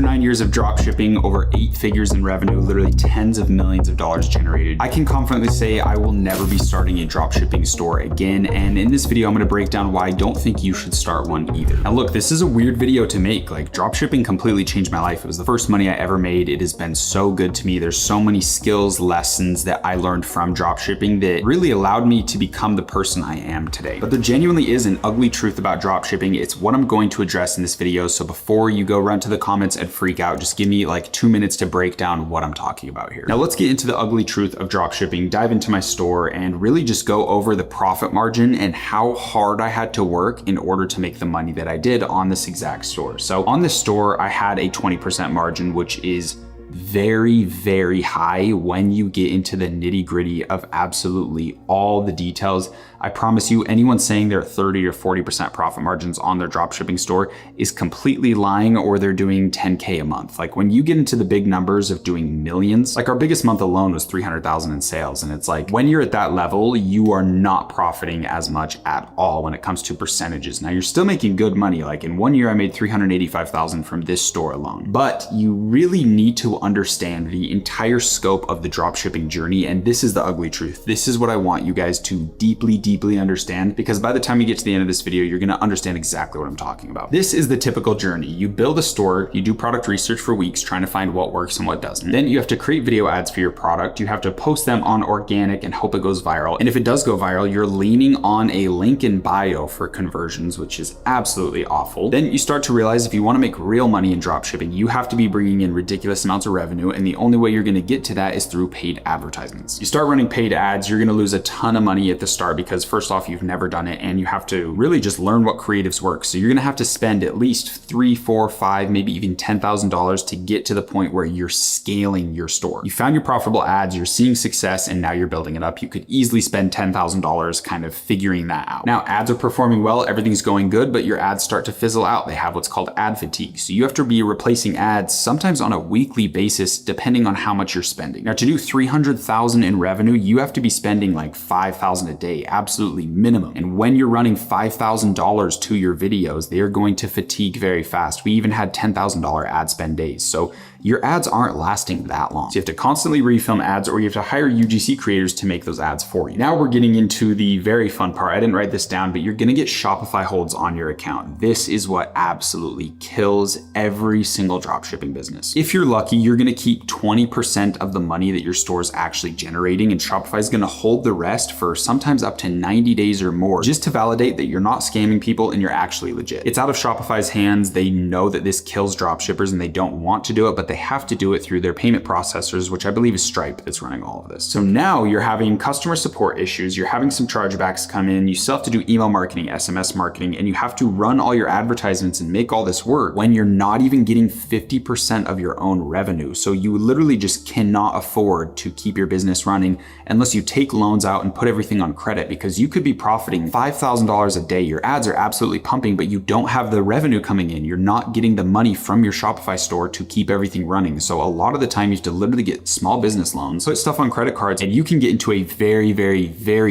After 9 years of dropshipping, over 8 figures in revenue, literally tens of millions of dollars generated, I can confidently say I will never be starting a dropshipping store again. And in this video, I'm gonna break down why I don't think you should start one either. Now look, this is a weird video to make. Like, dropshipping completely changed my life. It was the first money I ever made. It has been so good to me. There's so many skills, lessons that I learned from dropshipping that really allowed me to become the person I am today. But there genuinely is an ugly truth about dropshipping. It's what I'm going to address in this video. So before you go run to the comments and freak out, just give me like 2 minutes to break down what I'm talking about here. Now let's get into the ugly truth of dropshipping, dive into my store, and really just go over the profit margin and how hard I had to work in order to make the money that I did on this exact store. So on this store, I had a 20% margin, which is very, very high when you get into the nitty gritty of absolutely all the details. I promise you, anyone saying they're at 30 or 40% profit margins on their dropshipping store is completely lying, or they're doing 10K a month. Like, when you get into the big numbers of doing millions, like our biggest month alone was 300,000 in sales. And it's like, when you're at that level, you are not profiting as much at all when it comes to percentages. Now you're still making good money. Like in 1 year, I made 385,000 from this store alone, but you really need to understand the entire scope of the dropshipping journey. And this is the ugly truth. This is what I want you guys to deeply understand, because by the time you get to the end of this video, you're going to understand exactly what I'm talking about. This is the typical journey. You build a store, you do product research for weeks, trying to find what works and what doesn't. Then you have to create video ads for your product. You have to post them on organic and hope it goes viral. And if it does go viral, you're leaning on a link in bio for conversions, which is absolutely awful. Then you start to realize if you want to make real money in dropshipping, you have to be bringing in ridiculous amounts of revenue. And the only way you're going to get to that is through paid advertisements. You start running paid ads, you're going to lose a ton of money at the start, because first off, you've never done it, and you have to really just learn what creatives work. So you're going to have to spend at least $3, $4, $5, maybe even $10,000 to get to the point where you're scaling your store. You found your profitable ads, you're seeing success, and now you're building it up. You could easily spend $10,000 kind of figuring that out. Now ads are performing well, everything's going good, but your ads start to fizzle out. They have what's called ad fatigue. So you have to be replacing ads sometimes on a weekly basis, depending on how much you're spending. Now to do 300,000 in revenue, you have to be spending like 5,000 a day, absolutely minimum. And when you're running $5,000 to your videos, they are going to fatigue very fast. We even had $10,000 ad spend days. So your ads aren't lasting that long. So you have to constantly refilm ads, or you have to hire UGC creators to make those ads for you. Now we're getting into the very fun part. I didn't write this down, but you're gonna get Shopify holds on your account. This is what absolutely kills every single dropshipping business. If you're lucky, you're gonna keep 20% of the money that your store is actually generating, and Shopify is gonna hold the rest for sometimes up to 90 days or more, just to validate that you're not scamming people and you're actually legit. It's out of Shopify's hands. They know that this kills dropshippers and they don't want to do it, but they have to do it through their payment processors, which I believe is Stripe that's running all of this. So now you're having customer support issues, you're having some chargebacks come in, you still have to do email marketing, SMS marketing, and you have to run all your advertisements and make all this work when you're not even getting 50% of your own revenue. So you literally just cannot afford to keep your business running unless you take loans out and put everything on credit, because you could be profiting $5,000 a day. Your ads are absolutely pumping, but you don't have the revenue coming in. You're not getting the money from your Shopify store to keep everything running. So a lot of the time you have to literally get small business loans, put stuff on credit cards, and you can get into a very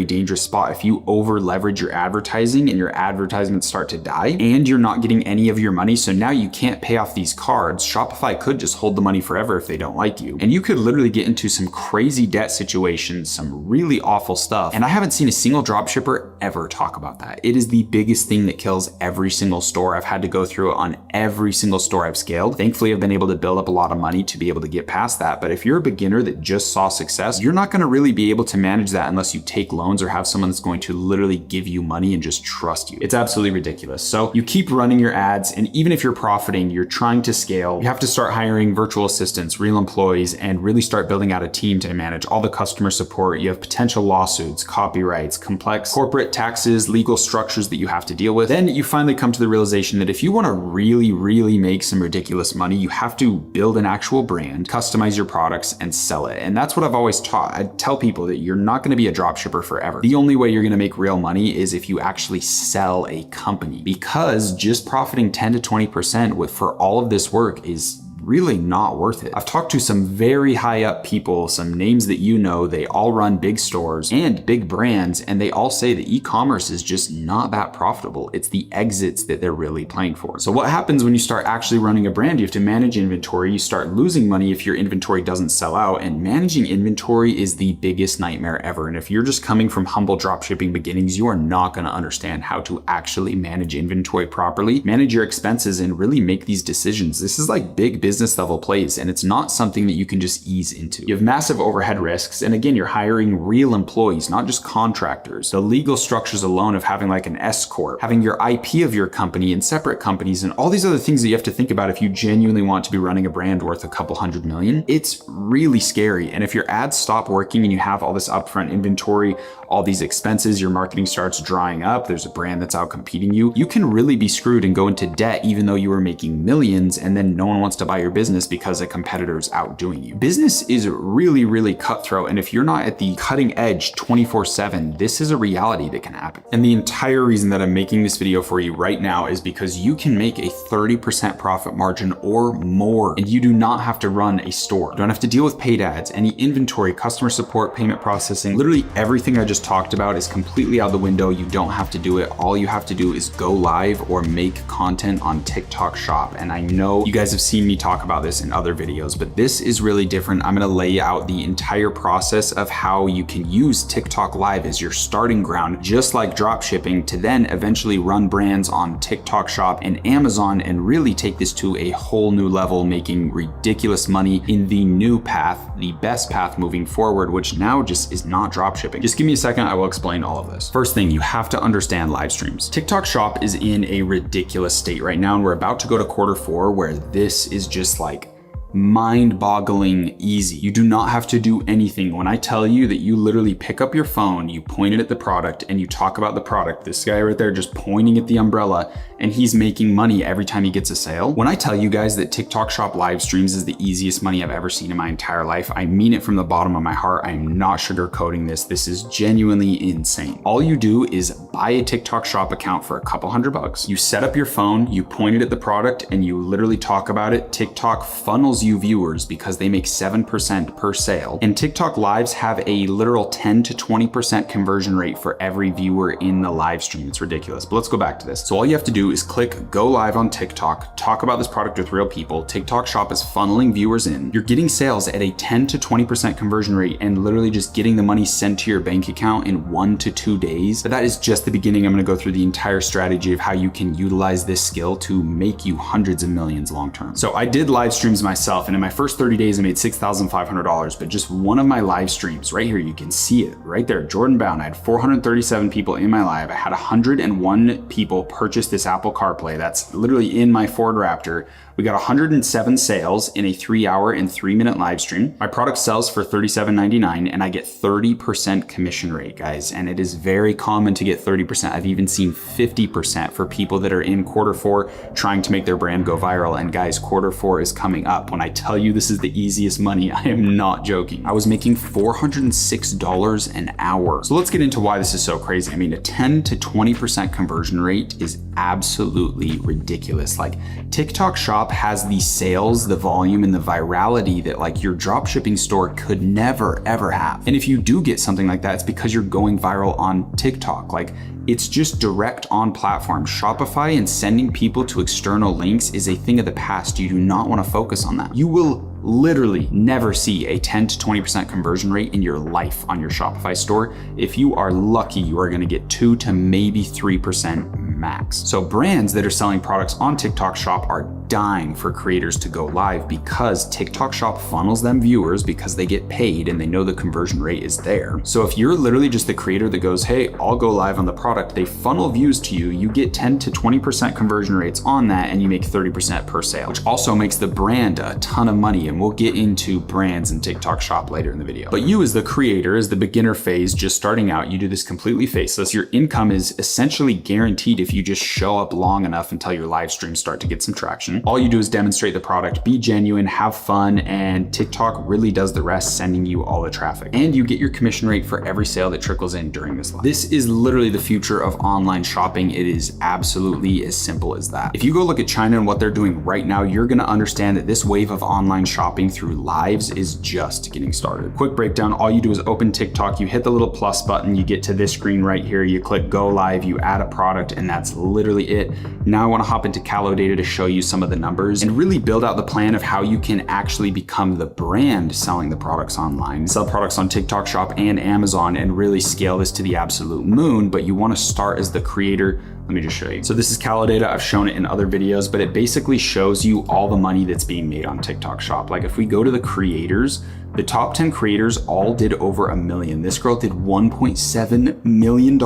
dangerous spot if you over leverage your advertising and your advertisements start to die and you're not getting any of your money. So now you can't pay off these cards. Shopify could just hold the money forever if they don't like you. And you could literally get into some crazy debt situations, some really awful stuff. And I haven't seen a single dropshipper ever talk about that. It is the biggest thing that kills every single store. I've had to go through it on every single store I've scaled. Thankfully, I've been able to build up a lot of money to be able to get past that. But if you're a beginner that just saw success, you're not going to really be able to manage that unless you take loans or have someone that's going to literally give you money and just trust you. It's absolutely ridiculous. So you keep running your ads, and even if you're profiting, you're trying to scale. You have to start hiring virtual assistants, real employees, and really start building out a team to manage all the customer support. You have potential lawsuits, copyrights, complex corporate taxes, legal structures that you have to deal with. Then you finally come to the realization that if you want to really make some ridiculous money, you have to build an actual brand, customize your products, and sell it. And that's what I've always taught. I tell people that you're not going to be a dropshipper forever. The only way you're going to make real money is if you actually sell a company, because just profiting 10 to 20% for all of this work is really not worth it. I've talked to some very high up people, some names that you know, they all run big stores and big brands, and they all say that e-commerce is just not that profitable. It's the exits that they're really playing for. So what happens when you start actually running a brand? You have to manage inventory. You start losing money if your inventory doesn't sell out, and managing inventory is the biggest nightmare ever. And if you're just coming from humble dropshipping beginnings, you are not going to understand how to actually manage inventory properly, manage your expenses, and really make these decisions. This is like big business level plays, and it's not something that you can just ease into. You have massive overhead risks, and again, you're hiring real employees, not just contractors. The legal structures alone of having like an S corp, having your IP of your company in separate companies, and all these other things that you have to think about if you genuinely want to be running a brand worth a couple $100 million, it's really scary. And if your ads stop working and you have all this upfront inventory, all these expenses, your marketing starts drying up, there's a brand that's out competing you, you can really be screwed and go into debt even though you were making millions, and then no one wants to buy your business because a competitor's outdoing you. Business is really, really cutthroat, and if you're not at the cutting edge 24/7, this is a reality that can happen. And the entire reason that I'm making this video for you right now is because you can make a 30% profit margin or more, and you do not have to run a store. You don't have to deal with paid ads, any inventory, customer support, payment processing. Literally everything I just talked about is completely out the window. You don't have to do it. All you have to do is go live or make content on TikTok Shop. And I know you guys have seen me talk about this in other videos, but this is really different. I'm gonna lay out the entire process of how you can use TikTok Live as your starting ground, just like dropshipping, to then eventually run brands on TikTok Shop and Amazon and really take this to a whole new level, making ridiculous money in the new path, the best path moving forward, which now just is not dropshipping. Just give me a second, I will explain all of this. First thing, you have to understand live streams. TikTok Shop is in a ridiculous state right now, and we're about to go to Q4 where this is just like mind-boggling easy. You do not have to do anything. When I tell you that you literally pick up your phone, you point it at the product, and you talk about the product, this guy right there just pointing at the umbrella, and he's making money every time he gets a sale. When I tell you guys that TikTok Shop live streams is the easiest money I've ever seen in my entire life, I mean it from the bottom of my heart. I am not sugarcoating this. This is genuinely insane. All you do is buy a TikTok Shop account for a couple $100. You set up your phone, you point it at the product, and you literally talk about it. TikTok funnels you viewers because they make 7% per sale. And TikTok lives have a literal 10 to 20% conversion rate for every viewer in the live stream. It's ridiculous, but let's go back to this. So all you have to do is click go live on TikTok, talk about this product with real people. TikTok Shop is funneling viewers in. You're getting sales at a 10 to 20% conversion rate and literally just getting the money sent to your bank account in 1 to 2 days. But that is just the beginning. I'm gonna go through the entire strategy of how you can utilize this skill to make you hundreds of millions long term. So I did live streams myself, and in my first 30 days, I made $6,500, but just one of my live streams right here, you can see it right there, Jordan Bound. I had 437 people in my live. I had 101 people purchase this Apple CarPlay. That's literally in my Ford Raptor. We got 107 sales in a 3-hour and 3-minute live stream. My product sells for $37.99 and I get 30% commission rate, guys. And it is very common to get 30%. I've even seen 50% for people that are in Q4 trying to make their brand go viral. And guys, Q4 is coming up. When I tell you this is the easiest money, I am not joking. I was making $406 an hour. So let's get into why this is so crazy. I mean, a 10 to 20% conversion rate is absolutely ridiculous. Like TikTok Shop has the sales, the volume, and the virality that like your dropshipping store could never ever have. And if you do get something like that, it's because you're going viral on TikTok. Like it's just direct on platform. Shopify and sending people to external links is a thing of the past. You do not want to focus on that. You will literally never see a 10 to 20% conversion rate in your life on your Shopify store. If you are lucky, you are going to get 2 to maybe 3% max. So brands that are selling products on TikTok Shop are dying for creators to go live because TikTok Shop funnels them viewers because they get paid and they know the conversion rate is there. So if you're literally just the creator that goes, hey, I'll go live on the product, they funnel views to you, you get 10 to 20% conversion rates on that, and you make 30% per sale, which also makes the brand a ton of money. And we'll get into brands and TikTok Shop later in the video. But you as the creator, as the beginner phase, just starting out, you do this completely faceless. Your income is essentially guaranteed if you just show up long enough until your live streams start to get some traction. description. All you do is demonstrate the product, be genuine, have fun, and TikTok really does the rest, sending you all the traffic. And you get your commission rate for every sale that trickles in during this live. This is literally the future of online shopping. It is absolutely as simple as that. If you go look at China and what they're doing right now, you're gonna understand that this wave of online shopping through lives is just getting started. Quick breakdown, all you do is open TikTok, you hit the little plus button, you get to this screen right here, you click go live, you add a product, and that's literally it. Now I wanna hop into Callow Data to show you some of the numbers and really build out the plan of how you can actually become the brand selling the products online, sell products on TikTok Shop and Amazon, and really scale this to the absolute moon. But you wanna start as the creator. Let me just show you. So this is Callow Data. I've shown it in other videos, but it basically shows you all the money that's being made on TikTok Shop. Like if we go to the creators, the top 10 creators all did over $1 million. This girl did $1.7 million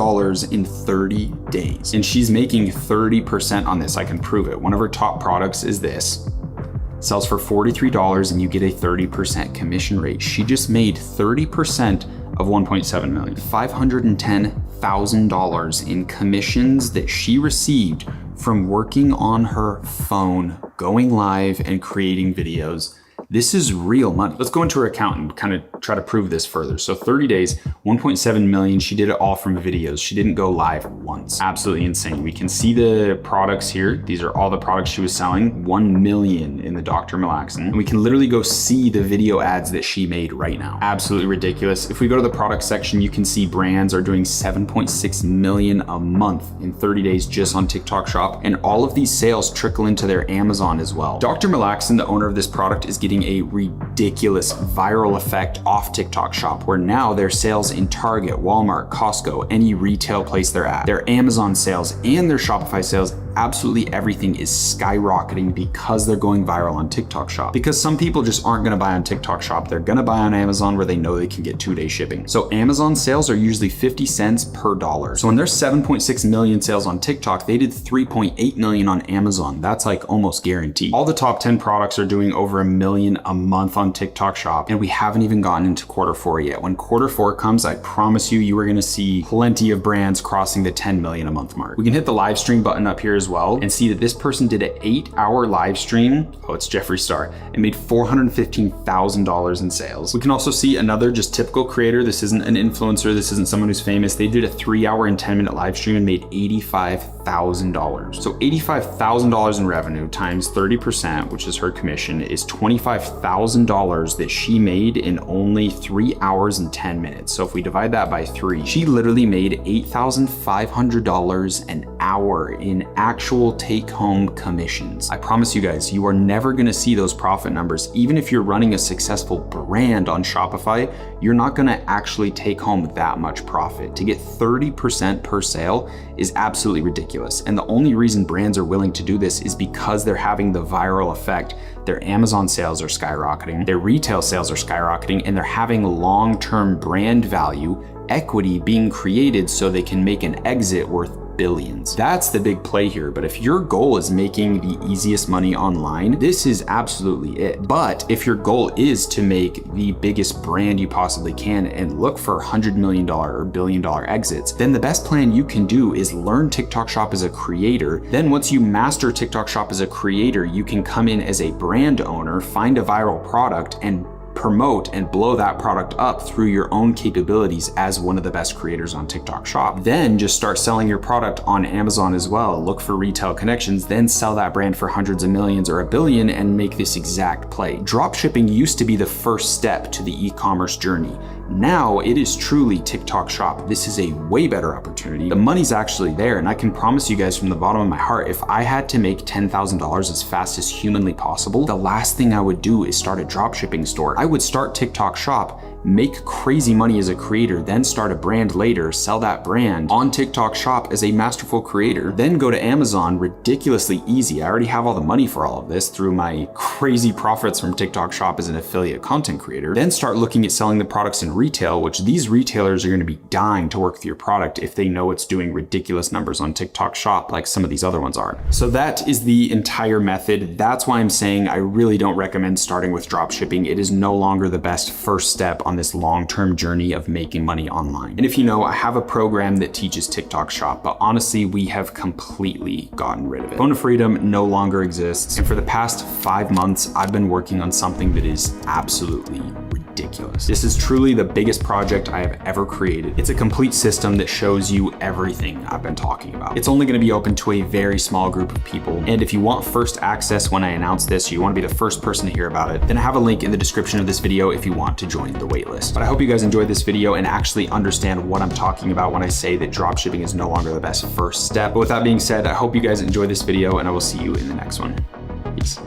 in 30 days. And she's making 30% on this. I can prove it. One of her top products is this. Sells for $43 and you get a 30% commission rate. She just made 30% of 1.7 million, $510,000 in commissions that she received from working on her phone, going live and creating videos. This is real money. Let's go into her account and kind of try to prove this further. So 30 days, 1.7 million. She did it all from videos. She didn't go live once. Absolutely insane. We can see the products here. These are all the products she was selling. 1 million in the Dr. Malaxin. And we can literally go see the video ads that she made right now. Absolutely ridiculous. If we go to the product section, you can see brands are doing 7.6 million a month in 30 days just on TikTok Shop. And all of these sales trickle into their Amazon as well. Dr. Malaxin, the owner of this product, is getting a ridiculous viral effect off TikTok Shop, where now their sales in Target, Walmart, Costco, any retail place they're at, their Amazon sales and their Shopify sales, absolutely everything is skyrocketing because they're going viral on TikTok Shop. Because some people just aren't gonna buy on TikTok Shop, they're gonna buy on Amazon where they know they can get 2-day shipping. So Amazon sales are usually 50 cents per dollar. So when there's 7.6 million sales on TikTok, they did 3.8 million on Amazon. That's like almost guaranteed. All the top 10 products are doing over $1 million a month on TikTok Shop, and we haven't even gotten into Q4 yet. When Q4 comes, I promise you are gonna see plenty of brands crossing the 10 million a month mark. We can hit the live stream button up here as well and see that this person did an 8-hour live stream. Oh, it's Jeffree Star, and made $415,000 in sales. We can also see another just typical creator. This isn't an influencer. This isn't someone who's famous. They did a 3-hour and 10-minute live stream and made $85,000. So $85,000 in revenue times 30%, which is her commission, is $25,000 that she made in only 3 hours and 10 minutes. So if we divide that by 3, she literally made $8,500 an hour in actual take-home commissions. I promise you guys, you are never gonna see those profit numbers. Even if you're running a successful brand on Shopify, you're not gonna actually take home that much profit. To get 30% per sale is absolutely ridiculous. And the only reason brands are willing to do this is because they're having the viral effect. Their Amazon sales are skyrocketing, their retail sales are skyrocketing, and they're having long-term brand value, equity being created so they can make an exit worth billions. That's the big play here. But if your goal is making the easiest money online, this is absolutely it. But if your goal is to make the biggest brand you possibly can and look for $100 million or $1 billion exits, then the best plan you can do is learn TikTok Shop as a creator. Then once you master TikTok Shop as a creator, you can come in as a brand owner, find a viral product, and promote and blow that product up through your own capabilities as one of the best creators on TikTok Shop. Then just start selling your product on Amazon as well. Look for retail connections, then sell that brand for hundreds of millions or $1 billion and make this exact play. Dropshipping used to be the first step to the e-commerce journey. Now it is truly TikTok Shop. This is a way better opportunity. The money's actually there, and I can promise you guys from the bottom of my heart, if I had to make $10,000 as fast as humanly possible, the last thing I would do is start a dropshipping store. I would start TikTok Shop, make crazy money as a creator, then start a brand later, sell that brand on TikTok Shop as a masterful creator, then go to Amazon ridiculously easy. I already have all the money for all of this through my crazy profits from TikTok Shop as an affiliate content creator. Then start looking at selling the products in retail, which these retailers are going to be dying to work with your product if they know it's doing ridiculous numbers on TikTok Shop like some of these other ones are. So that is the entire method. That's why I'm saying I really don't recommend starting with dropshipping. It is no longer the best first step on on this long-term journey of making money online. And if you know, I have a program that teaches TikTok Shop, but honestly, we have completely gotten rid of it. Phone of Freedom no longer exists. And for the past 5 months, I've been working on something that is absolutely ridiculous. This is truly the biggest project I have ever created. It's a complete system that shows you everything I've been talking about. It's only going to be open to a very small group of people. And if you want first access when I announce this, or you want to be the first person to hear about it, then I have a link in the description of this video if you want to join the waitlist. But I hope you guys enjoyed this video and actually understand what I'm talking about when I say that dropshipping is no longer the best first step. But with that being said, I hope you guys enjoy this video and I will see you in the next one. Peace.